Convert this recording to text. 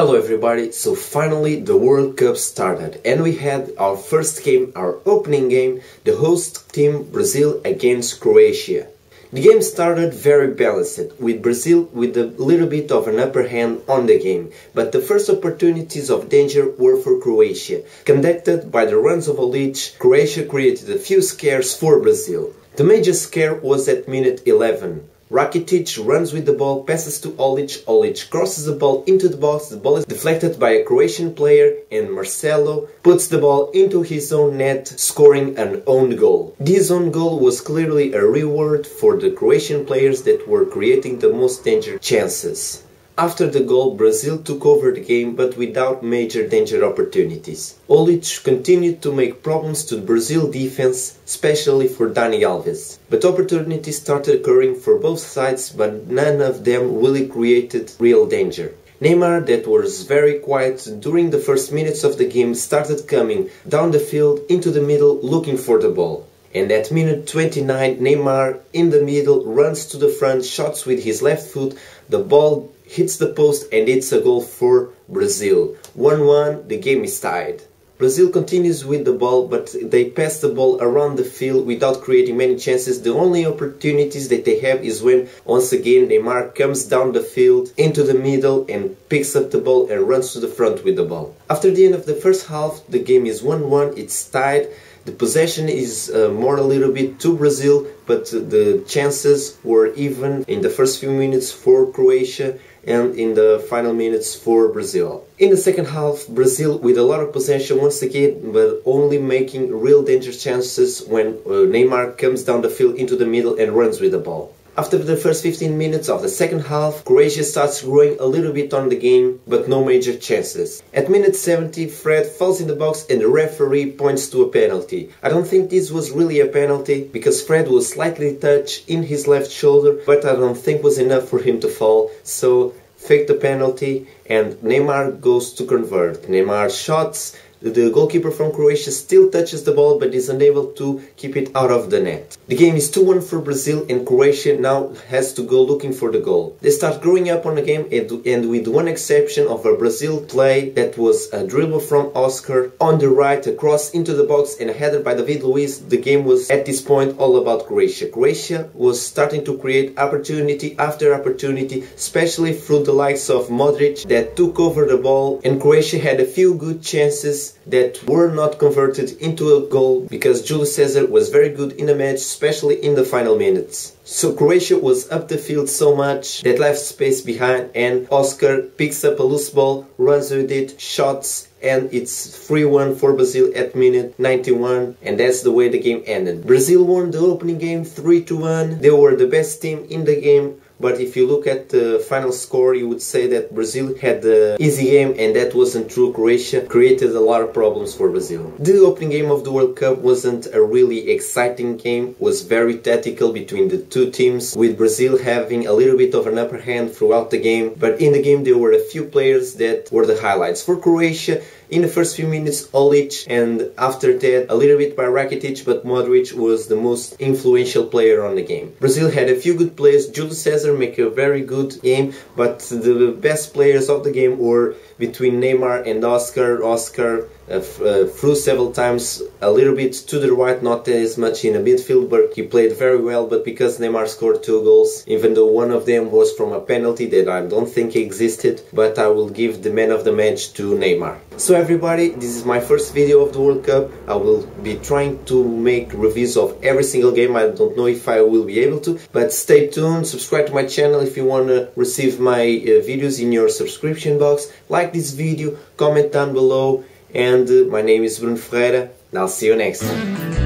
Hello everybody, so finally the World Cup started and we had our first game, our opening game, the host team Brazil against Croatia. The game started very balanced, with Brazil with a little bit of an upper hand on the game, but the first opportunities of danger were for Croatia. Conducted by the runs of Olic, Croatia created a few scares for Brazil. The major scare was at minute 11. Rakitic runs with the ball, passes to Olic, Olic crosses the ball into the ball is deflected by a Croatian player and Marcelo puts the ball into his own net, scoring an own goal. This own goal was clearly a reward for the Croatian players that were creating the most danger chances. After the goal, Brazil took over the game, but without major danger opportunities. Olic continued to make problems to the Brazil defense, especially for Dani Alves. But opportunities started occurring for both sides, but none of them really created real danger. Neymar, that was very quiet during the first minutes of the game, started coming down the field into the middle looking for the ball. And at minute 29, Neymar in the middle runs to the front, shots with his left foot, the ball hits the post and it's a goal for Brazil. 1-1, the game is tied. Brazil continues with the ball, but they pass the ball around the field without creating many chances. The only opportunities that they have is when, once again, Neymar comes down the field into the middle and picks up the ball and runs to the front with the ball. After the end of the first half, the game is 1-1, it's tied. The possession is more a little bit to Brazil, but the chances were even in the first few minutes for Croatia and in the final minutes for Brazil. In the second half, Brazil with a lot of possession once again, but only making real danger chances when Neymar comes down the field into the middle and runs with the ball. After the first 15 minutes of the second half, Croatia starts growing a little bit on the game, but no major chances. At minute 70, Fred falls in the box and the referee points to a penalty. I don't think this was really a penalty, because Fred was slightly touched in his left shoulder, but I don't think was enough for him to fall, so fake the penalty and Neymar goes to convert. Neymar shots. The goalkeeper from Croatia still touches the ball but is unable to keep it out of the net. The game is 2-1 for Brazil and Croatia now has to go looking for the goal. They start growing up on the game and with one exception of a Brazil play that was a dribble from Oscar on the right, a cross into the box and a header by David Luiz. The game was at this point all about Croatia. Croatia was starting to create opportunity after opportunity, especially through the likes of Modric that took over the ball, and Croatia had a few good chances that were not converted into a goal because Julio César was very good in the match, especially in the final minutes. So Croatia was up the field so much that left space behind and Oscar picks up a loose ball, runs with it, shots, and it's 3-1 for Brazil at minute 91, and that's the way the game ended. Brazil won the opening game 3-1. They were the best team in the game. But if you look at the final score, you would say that Brazil had the easy game, and that wasn't true. Croatia created a lot of problems for Brazil. The opening game of the World Cup wasn't a really exciting game, was very tactical between the two teams, with Brazil having a little bit of an upper hand throughout the game. But in the game there were a few players that were the highlights. For Croatia, in the first few minutes, Olic, and after that a little bit by Rakitic, but Modric was the most influential player on the game. Brazil had a few good players. Julio César make a very good game, but the best players of the game were between Neymar and Oscar. Oscar threw several times a little bit to the right, not as much in the midfield, but he played very well. But because Neymar scored 2 goals, even though one of them was from a penalty that I don't think existed, but I will give the man of the match to Neymar. So everybody, this is my first video of the World Cup. I will be trying to make reviews of every single game. I don't know if I will be able to, but stay tuned, subscribe to my channel if you want to receive my videos in your subscription box. Like this video, comment down below, and my name is Bruno Ferreira, and I'll see you next time.